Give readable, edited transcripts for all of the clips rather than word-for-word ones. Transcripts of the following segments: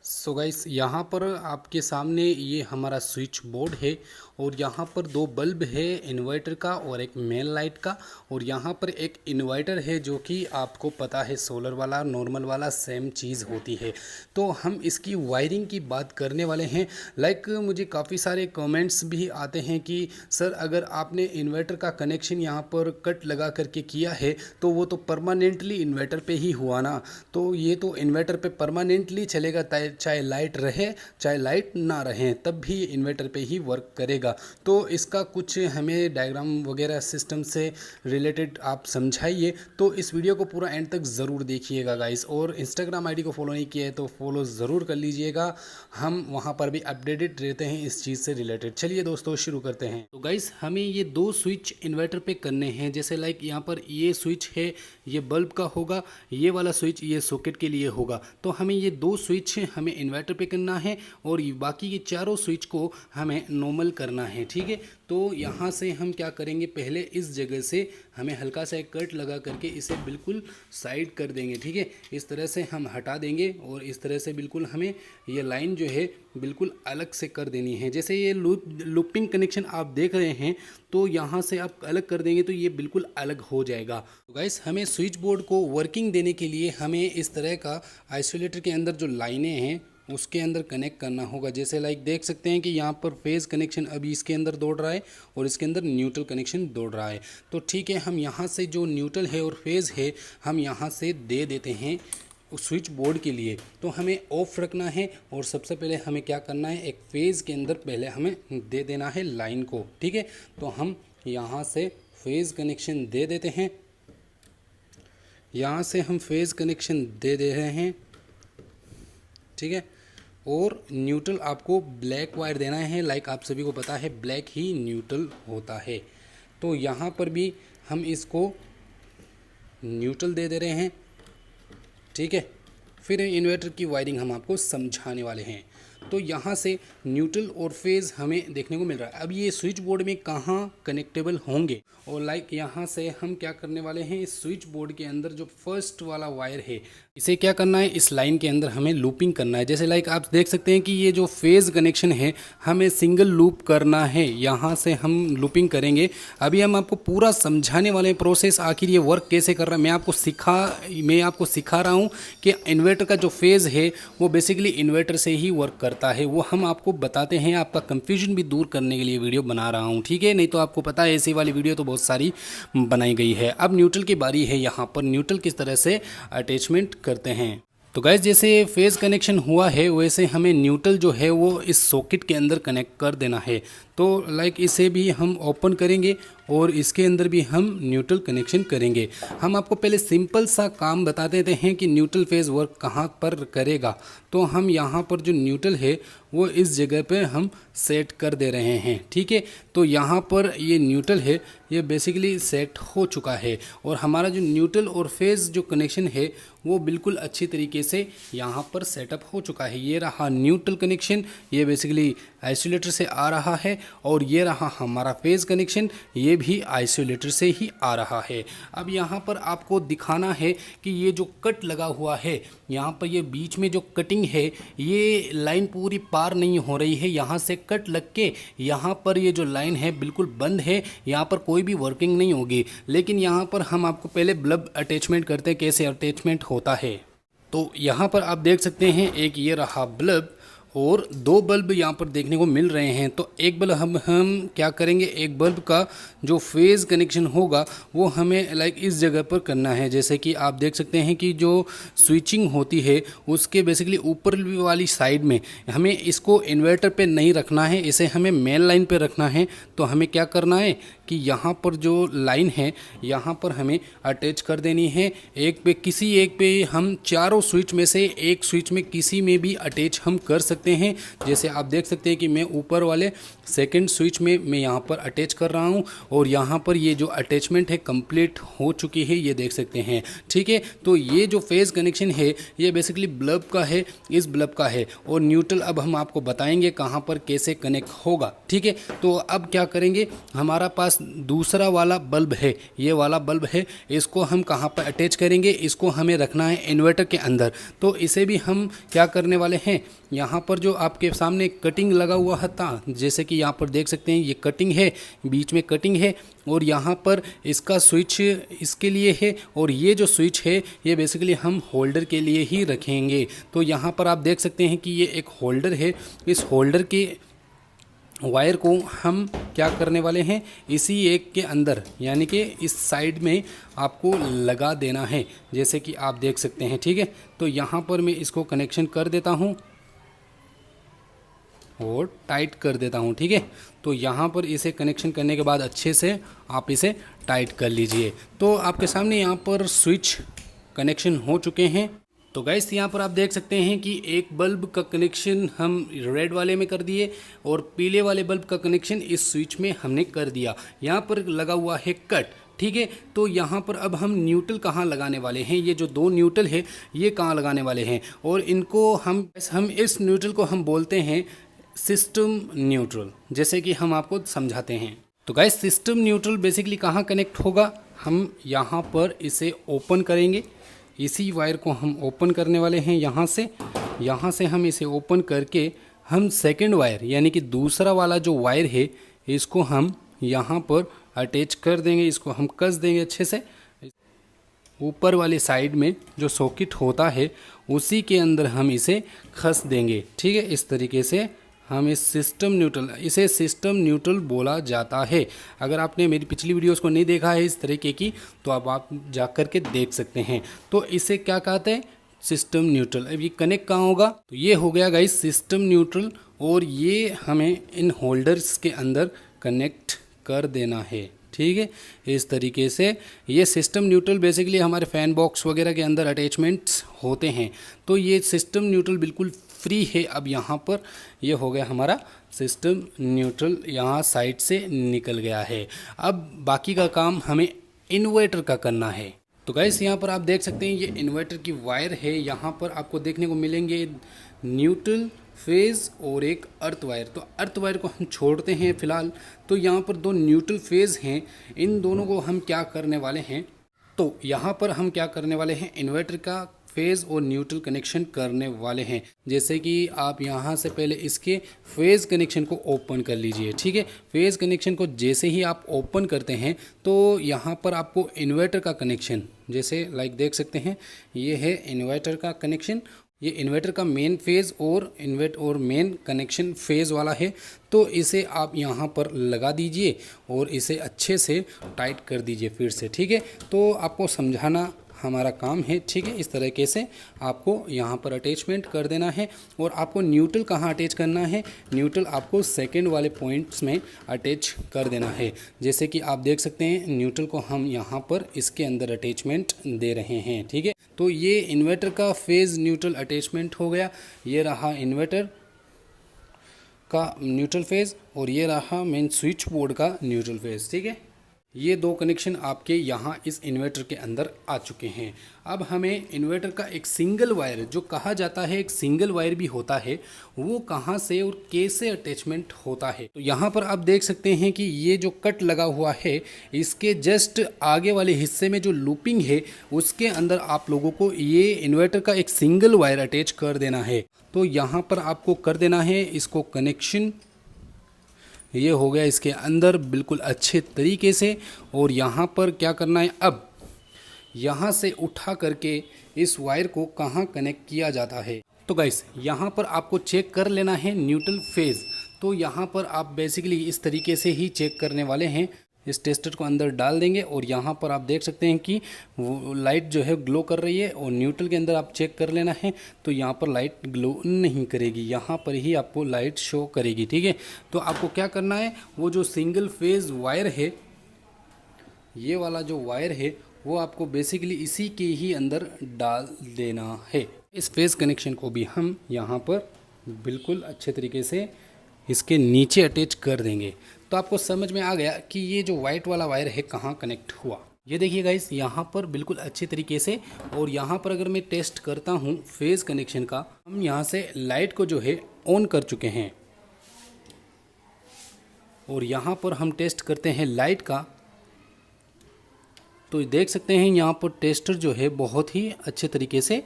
So guys यहाँ पर आपके सामने ये हमारा स्विच बोर्ड है और यहाँ पर दो बल्ब है इन्वर्टर का और एक मेन लाइट का। और यहाँ पर एक इन्वर्टर है जो कि आपको पता है सोलर वाला नॉर्मल वाला सेम चीज़ होती है। तो हम इसकी वायरिंग की बात करने वाले हैं। मुझे काफ़ी सारे कमेंट्स भी आते हैं कि सर अगर आपने इन्वर्टर का कनेक्शन यहाँ पर कट लगा करके किया है तो वो तो परमानेंटली इन्वर्टर पे ही हुआ ना। तो ये तो इन्वर्टर पे परमानेंटली चलेगा, चाहे लाइट रहे चाहे लाइट ना रहे तब भी इन्वर्टर पे ही वर्क करेगा। तो इसका कुछ हमें डायग्राम वगैरह सिस्टम से रिलेटेड आप समझाइए। तो इस वीडियो को पूरा एंड तक ज़रूर देखिएगा गाइस। और इंस्टाग्राम आईडी को फॉलो नहीं किया है तो फॉलो ज़रूर कर लीजिएगा, हम वहाँ पर भी अपडेटेड रहते हैं इस चीज़ से रिलेटेड। चलिए दोस्तों शुरू करते हैं। तो गाइस हमें ये दो स्विच इन्वर्टर पे करने हैं। जैसे यहाँ पर ये स्विच है, ये बल्ब का होगा, ये वाला स्विच ये सॉकेट के लिए होगा। तो हमें ये दो स्विच हमें इन्वर्टर पे करना है और बाकी के चारों स्विच को हमें नॉर्मल करना है, ठीक है। तो यहाँ से हम क्या करेंगे, पहले इस जगह से हमें हल्का सा एक कट लगा करके इसे बिल्कुल साइड कर देंगे, ठीक है। इस तरह से हम हटा देंगे और इस तरह से बिल्कुल हमें ये लाइन जो है बिल्कुल अलग से कर देनी है। जैसे ये लूपिंग कनेक्शन आप देख रहे हैं तो यहाँ से आप अलग कर देंगे तो ये बिल्कुल अलग हो जाएगा। तो गाइस हमें स्विच बोर्ड को वर्किंग देने के लिए हमें इस तरह का आइसोलेटर के अंदर जो लाइनें हैं उसके अंदर कनेक्ट करना होगा। जैसे देख सकते हैं कि यहाँ पर फेज़ कनेक्शन अभी इसके अंदर दौड़ रहा है और इसके अंदर न्यूट्रल कनेक्शन दौड़ रहा है। तो ठीक है, हम यहाँ से जो न्यूट्रल है और फेज़ है हम यहाँ से दे देते हैं उस स्विच बोर्ड के लिए। तो हमें ऑफ रखना है और सबसे पहले हमें क्या करना है, एक फेज़ के अंदर पहले हमें दे देना है लाइन को, ठीक है। तो हम यहाँ से फेज़ कनेक्शन दे देते हैं, यहाँ से हम फेज़ कनेक्शन दे दे रहे हैं, ठीक है। और न्यूट्रल आपको ब्लैक वायर देना है, आप सभी को पता है ब्लैक ही न्यूट्रल होता है। तो यहाँ पर भी हम इसको न्यूट्रल दे दे रहे हैं, ठीक है। फिर इन्वर्टर की वायरिंग हम आपको समझाने वाले हैं। तो यहाँ से न्यूट्रल और फेज़ हमें देखने को मिल रहा है। अब ये स्विच बोर्ड में कहाँ कनेक्टेबल होंगे और यहाँ से हम क्या करने वाले हैं, इस स्विच बोर्ड के अंदर जो फर्स्ट वाला वायर है इसे क्या करना है, इस लाइन के अंदर हमें लूपिंग करना है। जैसे आप देख सकते हैं कि ये जो फेज़ कनेक्शन है हमें सिंगल लूप करना है, यहाँ से हम लूपिंग करेंगे। अभी हम आपको पूरा समझाने वाले हैं प्रोसेस, आखिर ये वर्क कैसे कर रहा है। मैं आपको सिखा रहा हूँ कि इन्वर्टर का जो फेज़ है वो बेसिकली इन्वर्टर से ही वर्क करता है, वो हम आपको बताते हैं। आपका कंफ्यूजन भी दूर करने के लिए वीडियो बना रहा हूँ, ठीक है। नहीं तो आपको पता है ऐसी वाली वीडियो तो बहुत सारी बनाई गई है। अब न्यूट्रल की बारी है, यहाँ पर न्यूट्रल किस तरह से अटैचमेंट करते हैं। तो गाइस जैसे फेज़ कनेक्शन हुआ है वैसे हमें न्यूट्रल जो है वो इस सॉकेट के अंदर कनेक्ट कर देना है। तो इसे भी हम ओपन करेंगे और इसके अंदर भी हम न्यूट्रल कनेक्शन करेंगे। हम आपको पहले सिंपल सा काम बता देते हैं कि न्यूट्रल फेज़ वर्क कहाँ पर करेगा। तो हम यहाँ पर जो न्यूट्रल है वो इस जगह पे हम सेट कर दे रहे हैं, ठीक है। तो यहाँ पर ये न्यूट्रल है ये बेसिकली सेट हो चुका है और हमारा जो न्यूट्रल और फेज़ जो कनेक्शन है वो बिल्कुल अच्छी तरीके से यहाँ पर सेटअप हो चुका है। ये रहा न्यूट्रल कनेक्शन, ये बेसिकली आइसोलेटर से आ रहा है और ये रहा हमारा फेज़ कनेक्शन, ये भी आइसोलेटर से ही आ रहा है। अब यहाँ पर आपको दिखाना है कि ये जो कट लगा हुआ है यहाँ पर ये बीच में जो कटिंग है ये लाइन पूरी पार नहीं हो रही है। यहाँ से कट लग के यहाँ पर ये जो लाइन है बिल्कुल बंद है, यहाँ पर कोई भी वर्किंग नहीं होगी। लेकिन यहाँ पर हम आपको पहले बल्ब अटैचमेंट करते हैं, कैसे अटैचमेंट होता है। तो यहाँ पर आप देख सकते हैं एक ये रहा बल्ब और दो बल्ब यहाँ पर देखने को मिल रहे हैं। तो एक बल्ब हम क्या करेंगे, एक बल्ब का जो फेज़ कनेक्शन होगा वो हमें इस जगह पर करना है। जैसे कि आप देख सकते हैं कि जो स्विचिंग होती है उसके बेसिकली ऊपर वाली साइड में हमें इसको इन्वर्टर पे नहीं रखना है, इसे हमें मेन लाइन पे रखना है। तो हमें क्या करना है कि यहाँ पर जो लाइन है यहाँ पर हमें अटैच कर देनी है। किसी एक पे हम चारों स्विच में से एक स्विच में किसी में भी अटैच हम कर सकते सकते हैं। जैसे आप देख सकते हैं कि मैं ऊपर वाले सेकंड स्विच में मैं यहाँ पर अटैच कर रहा हूँ और यहाँ पर ये जो अटैचमेंट है कंप्लीट हो चुकी है, ये देख सकते हैं। ठीक है, तो ये जो फेज़ कनेक्शन है ये बेसिकली बल्ब का है, इस बल्ब का है, और न्यूट्रल अब हम आपको बताएंगे कहाँ पर कैसे कनेक्ट होगा। ठीक है, तो अब क्या करेंगे, हमारा पास दूसरा वाला बल्ब है, ये वाला बल्ब है, इसको हम कहाँ पर अटैच करेंगे, इसको हमें रखना है इन्वर्टर के अंदर। तो इसे भी हम क्या करने वाले हैं, यहाँ पर जो आपके सामने कटिंग लगा हुआ था, जैसे कि यहाँ पर देख सकते हैं ये कटिंग है, बीच में कटिंग है, और यहाँ पर इसका स्विच इसके लिए है, और ये जो स्विच है ये बेसिकली हम होल्डर के लिए ही रखेंगे। तो यहाँ पर आप देख सकते हैं कि ये एक होल्डर है, इस होल्डर के वायर को हम क्या करने वाले हैं, इसी एक के अंदर यानी कि इस साइड में आपको लगा देना है, जैसे कि आप देख सकते हैं। ठीक है, तो यहाँ पर मैं इसको कनेक्शन कर देता हूँ और टाइट कर देता हूँ। ठीक है, तो यहाँ पर इसे कनेक्शन करने के बाद अच्छे से आप इसे टाइट कर लीजिए। तो आपके सामने यहाँ पर स्विच कनेक्शन हो चुके हैं। तो गाइस यहाँ पर आप देख सकते हैं कि एक बल्ब का कनेक्शन हम रेड वाले में कर दिए और पीले वाले बल्ब का कनेक्शन इस स्विच में हमने कर दिया। यहाँ पर लगा हुआ है कट। ठीक है, तो यहाँ पर अब हम न्यूट्रल कहाँ लगाने वाले हैं, ये जो दो न्यूट्रल है ये कहाँ लगाने वाले हैं, और इनको हम इस न्यूट्रल को हम बोलते हैं सिस्टम न्यूट्रल, जैसे कि हम आपको समझाते हैं। तो गाइस सिस्टम न्यूट्रल बेसिकली कहाँ कनेक्ट होगा, हम यहाँ पर इसे ओपन करेंगे, इसी वायर को हम ओपन करने वाले हैं। यहाँ से हम इसे ओपन करके हम सेकंड वायर यानी कि दूसरा वाला जो वायर है इसको हम यहाँ पर अटैच कर देंगे, इसको हम कस देंगे अच्छे से। ऊपर वाली साइड में जो सॉकेट होता है उसी के अंदर हम इसे खस देंगे। ठीक है, इस तरीके से हम इसे सिस्टम न्यूट्रल बोला जाता है। अगर आपने मेरी पिछली वीडियोस को नहीं देखा है इस तरीके की, तो अब आप जा कर के देख सकते हैं। तो इसे क्या कहते हैं, सिस्टम न्यूट्रल। अब ये कनेक्ट कहाँ होगा, तो ये हो गया गाइस सिस्टम न्यूट्रल, और ये हमें इन होल्डर्स के अंदर कनेक्ट कर देना है। ठीक है, इस तरीके से ये सिस्टम न्यूट्रल बेसिकली हमारे फ़ैन बॉक्स वगैरह के अंदर अटैचमेंट्स होते हैं। तो ये सिस्टम न्यूट्रल बिल्कुल फ्री है। अब यहाँ पर ये हो गया हमारा सिस्टम न्यूट्रल, यहाँ साइड से निकल गया है। अब बाकी का काम हमें इन्वर्टर का करना है। तो गाइस यहाँ पर आप देख सकते हैं ये इन्वर्टर की वायर है, यहाँ पर आपको देखने को मिलेंगे न्यूट्रल फेज़ और एक अर्थ वायर। तो अर्थ वायर को हम छोड़ते हैं फ़िलहाल। तो यहाँ पर दो न्यूट्रल फेज़ हैं, इन दोनों को हम क्या करने वाले हैं, तो यहाँ पर हम क्या करने वाले हैं, इन्वर्टर का फेज़ और न्यूट्रल कनेक्शन करने वाले हैं। जैसे कि आप यहाँ से पहले इसके फेज़ कनेक्शन को ओपन कर लीजिए। ठीक है, फेज़ कनेक्शन को जैसे ही आप ओपन करते हैं तो यहाँ पर आपको इन्वर्टर का कनेक्शन, जैसे लाइक देख सकते हैं ये है इन्वर्टर का कनेक्शन, ये इन्वर्टर का मेन फेज़ और मेन कनेक्शन फेज़ वाला है। तो इसे आप यहाँ पर लगा दीजिए और इसे अच्छे से टाइट कर दीजिए फिर से। ठीक है, तो आपको समझाना हमारा काम है। ठीक है, इस तरीके से आपको यहाँ पर अटैचमेंट कर देना है। और आपको न्यूट्रल कहाँ अटैच करना है, न्यूट्रल आपको सेकंड वाले पॉइंट्स में अटैच कर देना है। जैसे कि आप देख सकते हैं न्यूट्रल को हम यहाँ पर इसके अंदर अटैचमेंट दे रहे हैं। ठीक है, तो ये इन्वर्टर का फेज़ न्यूट्रल अटैचमेंट हो गया। ये रहा इन्वर्टर का न्यूट्रल फेज़ और ये रहा मेन स्विच बोर्ड का न्यूट्रल फेज़। ठीक है, ये दो कनेक्शन आपके यहाँ इस इन्वर्टर के अंदर आ चुके हैं। अब हमें इन्वर्टर का एक सिंगल वायर, जो कहा जाता है एक सिंगल वायर भी होता है, वो कहाँ से और कैसे अटैचमेंट होता है। तो यहाँ पर आप देख सकते हैं कि ये जो कट लगा हुआ है इसके जस्ट आगे वाले हिस्से में जो लूपिंग है उसके अंदर आप लोगों को ये इन्वर्टर का एक सिंगल वायर अटैच कर देना है। तो यहाँ पर आपको कर देना है इसको कनेक्शन, ये हो गया इसके अंदर बिल्कुल अच्छे तरीके से। और यहाँ पर क्या करना है, अब यहाँ से उठा करके इस वायर को कहाँ कनेक्ट किया जाता है। तो गाइस यहाँ पर आपको चेक कर लेना है न्यूट्रल फेज़। तो यहाँ पर आप बेसिकली इस तरीके से ही चेक करने वाले हैं। इस टेस्टर को अंदर डाल देंगे और यहाँ पर आप देख सकते हैं कि वो लाइट जो है ग्लो कर रही है, और न्यूट्रल के अंदर आप चेक कर लेना है तो यहाँ पर लाइट ग्लो नहीं करेगी, यहाँ पर ही आपको लाइट शो करेगी। ठीक है, तो आपको क्या करना है, वो जो सिंगल फेज़ वायर है, ये वाला जो वायर है वो आपको बेसिकली इसी के ही अंदर डाल देना है। इस फेज़ कनेक्शन को भी हम यहाँ पर बिल्कुल अच्छे तरीके से इसके नीचे अटैच कर देंगे। तो आपको समझ में आ गया कि ये जो वाइट वाला वायर है कहाँ कनेक्ट हुआ। ये देखिए गाइस, यहाँ पर बिल्कुल अच्छे तरीके से, और यहाँ पर अगर मैं टेस्ट करता हूँ फेज़ कनेक्शन का, हम यहाँ से लाइट को जो है ऑन कर चुके हैं, और यहाँ पर हम टेस्ट करते हैं लाइट का, तो देख सकते हैं यहाँ पर टेस्टर जो है बहुत ही अच्छे तरीके से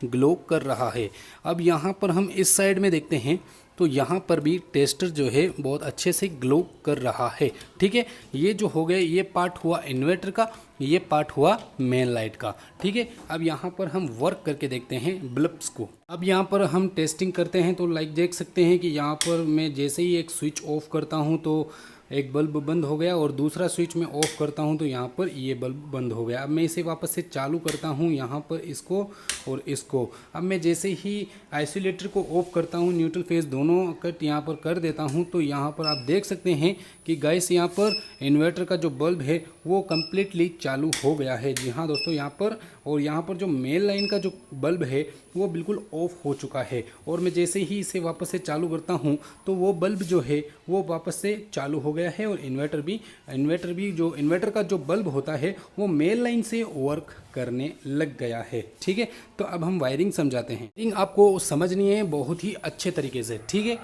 ग्लो कर रहा है। अब यहाँ पर हम इस साइड में देखते हैं तो यहाँ पर भी टेस्टर जो है बहुत अच्छे से ग्लो कर रहा है। ठीक है, ये जो हो गया ये पार्ट हुआ इन्वर्टर का, ये पार्ट हुआ मेन लाइट का। ठीक है, अब यहाँ पर हम वर्क करके देखते हैं बल्ब्स को। अब यहाँ पर हम टेस्टिंग करते हैं तो लाइक देख सकते हैं कि यहाँ पर मैं जैसे ही एक स्विच ऑफ करता हूँ तो एक बल्ब बंद हो गया, और दूसरा स्विच मैं ऑफ करता हूं तो यहाँ पर ये बल्ब बंद हो गया। अब मैं इसे वापस से चालू करता हूं यहाँ पर इसको और इसको। अब मैं जैसे ही आइसोलेटर को ऑफ करता हूं, न्यूट्रल फेज दोनों कट यहाँ पर कर देता हूं, तो यहाँ पर आप देख सकते हैं कि गाइस यहाँ पर इन्वर्टर का जो बल्ब है वो कम्प्लीटली चालू हो गया है। जी हाँ दोस्तों, यहाँ पर, और यहाँ पर जो मेन लाइन का जो बल्ब है वो बिल्कुल ऑफ हो चुका है, और मैं जैसे ही इसे वापस से चालू करता हूँ तो वो बल्ब जो है वो वापस से चालू हो गया है, और इन्वर्टर भी जो इन्वर्टर का जो बल्ब होता है वो मेन लाइन से वर्क करने लग गया है। ठीक है, तो अब हम वायरिंग समझाते हैं। वायरिंग आपको समझनी है बहुत ही अच्छे तरीके से। ठीक है,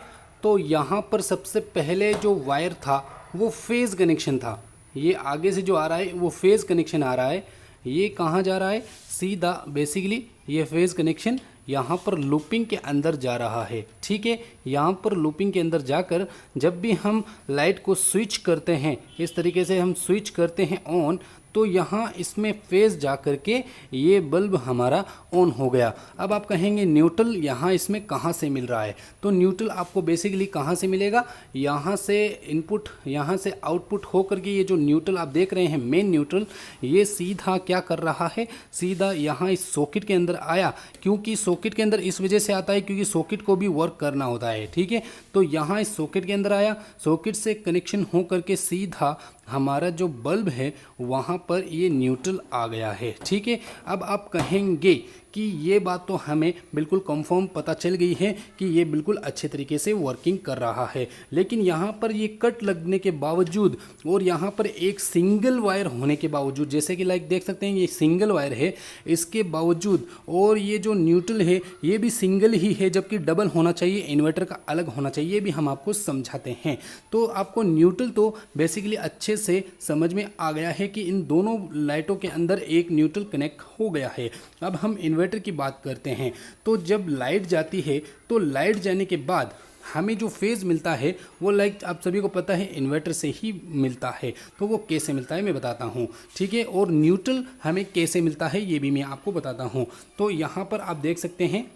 तो यहाँ पर सबसे पहले जो वायर था वो फेज़ कनेक्शन था। ये आगे से जो आ रहा है वो फेज़ कनेक्शन आ रहा है। ये कहाँ जा रहा है? सीधा बेसिकली ये फेज़ कनेक्शन यहाँ पर लूपिंग के अंदर जा रहा है। ठीक है, यहाँ पर लूपिंग के अंदर जाकर जब भी हम लाइट को स्विच करते हैं, इस तरीके से हम स्विच करते हैं ऑन, तो यहाँ इसमें फेज़ जा कर के ये बल्ब हमारा ऑन हो गया। अब आप कहेंगे न्यूट्रल यहाँ इसमें कहाँ से मिल रहा है? तो न्यूट्रल आपको बेसिकली कहाँ से मिलेगा? यहाँ से इनपुट, यहाँ से आउटपुट हो करके ये जो न्यूट्रल आप देख रहे हैं मेन न्यूट्रल, ये सीधा क्या कर रहा है? सीधा यहाँ इस सॉकेट के अंदर आया। क्योंकि सॉकेट के अंदर इस वजह से आता है क्योंकि सॉकेट को भी वर्क करना होता है। ठीक है, तो यहाँ इस सॉकेट के अंदर आया, सॉकेट से कनेक्शन हो करके सीधा हमारा जो बल्ब है वहाँ पर ये न्यूट्रल आ गया है। ठीक है, अब आप कहेंगे कि ये बात तो हमें बिल्कुल कंफर्म पता चल गई है कि ये बिल्कुल अच्छे तरीके से वर्किंग कर रहा है, लेकिन यहाँ पर ये कट लगने के बावजूद और यहाँ पर एक सिंगल वायर होने के बावजूद, जैसे कि लाइक देख सकते हैं ये सिंगल वायर है, इसके बावजूद, और ये जो न्यूट्रल है ये भी सिंगल ही है, जबकि डबल होना चाहिए, इन्वर्टर का अलग होना चाहिए, ये भी हम आपको समझाते हैं। तो आपको न्यूट्रल तो बेसिकली अच्छे से समझ में आ गया है कि इन दोनों लाइटों के अंदर एक न्यूट्रल कनेक्ट हो गया है। अब हम इन्वर्टर की बात करते हैं। तो जब लाइट जाती है तो लाइट जाने के बाद हमें जो फेज़ मिलता है वो लाइक आप सभी को पता है इन्वर्टर से ही मिलता है। तो वो कैसे मिलता है मैं बताता हूँ। ठीक है, और न्यूट्रल हमें कैसे मिलता है ये भी मैं आपको बताता हूँ। तो यहाँ पर आप देख सकते हैं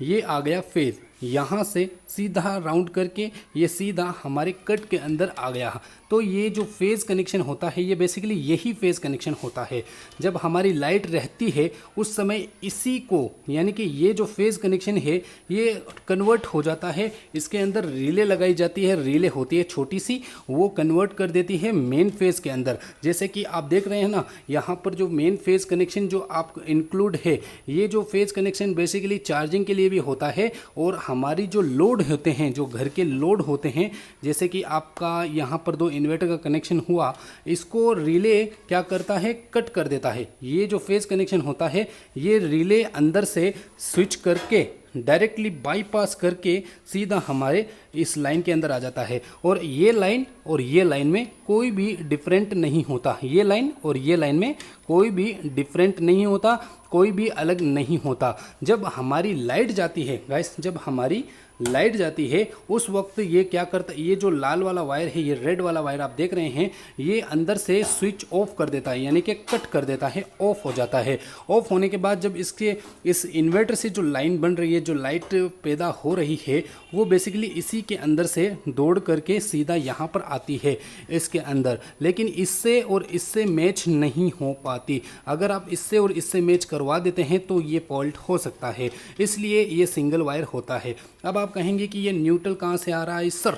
ये आ गया फेज़, यहाँ से सीधा राउंड करके ये सीधा हमारे कट के अंदर आ गया। तो ये जो फेज़ कनेक्शन होता है ये बेसिकली यही फेज़ कनेक्शन होता है। जब हमारी लाइट रहती है उस समय इसी को, यानी कि ये जो फेज़ कनेक्शन है ये कन्वर्ट हो जाता है, इसके अंदर रिले लगाई जाती है, रिले होती है छोटी सी, वो कन्वर्ट कर देती है मेन फेज़ के अंदर। जैसे कि आप देख रहे हैं ना, यहाँ पर जो मेन फेज़ कनेक्शन जो आप इंक्लूड है, ये जो फेज़ कनेक्शन बेसिकली चार्जिंग के लिए भी होता है, और हमारी जो लोड होते हैं, जो घर के लोड होते हैं, जैसे कि आपका यहाँ पर दो इन्वर्टर का कनेक्शन हुआ, इसको रिले क्या करता है? कट कर देता है। ये जो फेज़ कनेक्शन होता है ये रिले अंदर से स्विच करके डायरेक्टली बाईपास करके सीधा हमारे इस लाइन के अंदर आ जाता है, और ये लाइन में कोई भी डिफरेंट नहीं होता। ये लाइन और ये लाइन में कोई भी डिफरेंट नहीं होता, कोई भी अलग नहीं होता। जब हमारी लाइट जाती है गाइस, जब हमारी लाइट जाती है उस वक्त ये क्या करता है? ये जो लाल वाला वायर है, ये रेड वाला वायर आप देख रहे हैं, ये अंदर से स्विच ऑफ कर देता है, यानी कि कट कर देता है, ऑफ हो जाता है। ऑफ होने के बाद जब इस इन्वर्टर से जो लाइन बन रही है, जो लाइट पैदा हो रही है, वो बेसिकली इसी के अंदर से दौड़ करके सीधा यहाँ पर आती है इसके अंदर, लेकिन इससे और इससे मैच नहीं हो पाती। अगर आप इससे और इससे मैच करवा देते हैं तो ये फॉल्ट हो सकता है, इसलिए ये सिंगल वायर होता है। अब आप कहेंगे कि ये न्यूट्रल कहाँ से आ रहा है सर?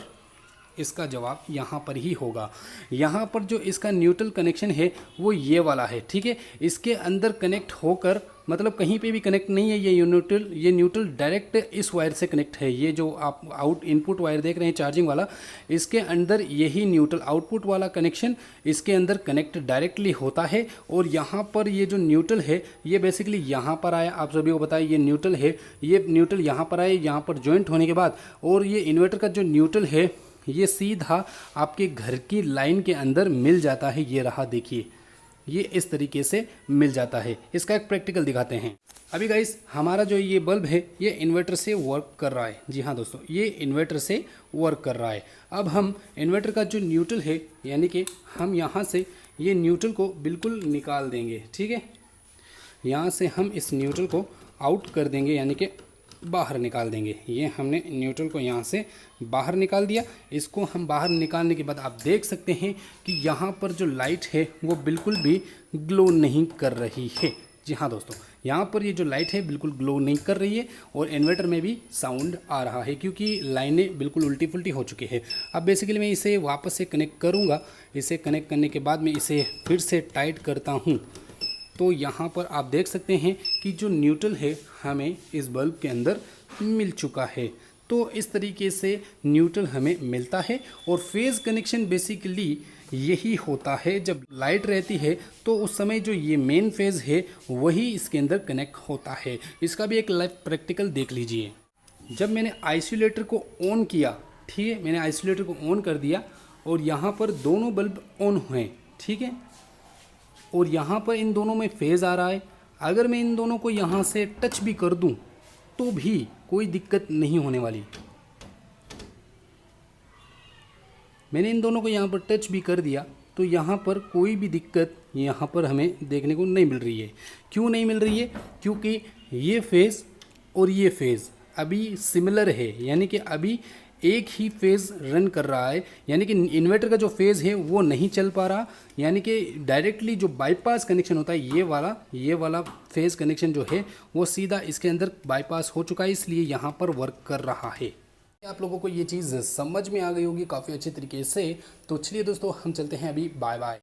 इसका जवाब यहाँ पर ही होगा। यहाँ पर जो इसका न्यूट्रल कनेक्शन है वो ये वाला है, ठीक है। इसके अंदर कनेक्ट होकर मतलब कहीं पे भी कनेक्ट नहीं है ये न्यूट्रल डायरेक्ट इस वायर से कनेक्ट है। ये जो आप आउट इनपुट वायर देख रहे हैं चार्जिंग वाला, इसके अंदर यही न्यूट्रल आउटपुट वाला कनेक्शन इसके अंदर कनेक्ट डायरेक्टली होता है। और यहाँ पर ये जो न्यूट्रल है ये बेसिकली यहाँ पर आया, आप सभी को बताया ये न्यूट्रल है, ये न्यूट्रल यहाँ पर आया, यहाँ पर ज्वाइंट होने के बाद और ये इन्वर्टर का जो न्यूट्रल है ये सीधा आपके घर की लाइन के अंदर मिल जाता है। ये रहा, देखिए ये इस तरीके से मिल जाता है। इसका एक प्रैक्टिकल दिखाते हैं। अभी गाइस हमारा जो ये बल्ब है ये इन्वर्टर से वर्क कर रहा है। जी हाँ दोस्तों, ये इन्वर्टर से वर्क कर रहा है। अब हम इन्वर्टर का जो न्यूट्रल है यानी कि हम यहाँ से ये न्यूट्रल को बिल्कुल निकाल देंगे, ठीक है। यहाँ से हम इस न्यूट्रल को आउट कर देंगे यानी कि बाहर निकाल देंगे। ये हमने न्यूट्रल को यहाँ से बाहर निकाल दिया। इसको हम बाहर निकालने के बाद आप देख सकते हैं कि यहाँ पर जो लाइट है वो बिल्कुल भी ग्लो नहीं कर रही है। जी हाँ दोस्तों, यहाँ पर ये जो लाइट है बिल्कुल ग्लो नहीं कर रही है और इन्वर्टर में भी साउंड आ रहा है क्योंकि लाइनें बिल्कुल उल्टी पुल्टी हो चुकी है। अब बेसिकली मैं इसे वापस से कनेक्ट करूँगा। इसे कनेक्ट करने के बाद मैं इसे फिर से टाइट करता हूँ तो यहाँ पर आप देख सकते हैं कि जो न्यूट्रल है हमें इस बल्ब के अंदर मिल चुका है। तो इस तरीके से न्यूट्रल हमें मिलता है। और फेज़ कनेक्शन बेसिकली यही होता है, जब लाइट रहती है तो उस समय जो ये मेन फेज़ है वही इसके अंदर कनेक्ट होता है। इसका भी एक लाइव प्रैक्टिकल देख लीजिए। जब मैंने आइसोलेटर को ऑन किया, ठीक है, मैंने आइसोलेटर को ऑन कर दिया और यहाँ पर दोनों बल्ब ऑन हुए, ठीक है, और यहाँ पर इन दोनों में फेज़ आ रहा है। अगर मैं इन दोनों को यहाँ से टच भी कर दूँ तो भी कोई दिक्कत नहीं होने वाली। मैंने इन दोनों को यहाँ पर टच भी कर दिया तो यहाँ पर कोई भी दिक्कत यहाँ पर हमें देखने को नहीं मिल रही है। क्यों नहीं मिल रही है? क्योंकि ये फेज़ और ये फेज़ अभी सिमिलर है, यानी कि अभी एक ही फेज़ रन कर रहा है। यानी कि इन्वर्टर का जो फेज़ है वो नहीं चल पा रहा, यानी कि डायरेक्टली जो बाईपास कनेक्शन होता है ये वाला फेज़ कनेक्शन जो है वो सीधा इसके अंदर बाईपास हो चुका है, इसलिए यहाँ पर वर्क कर रहा है। आप लोगों को ये चीज़ समझ में आ गई होगी काफ़ी अच्छे तरीके से। तो चलिए दोस्तों हम चलते हैं अभी, बाय बाय।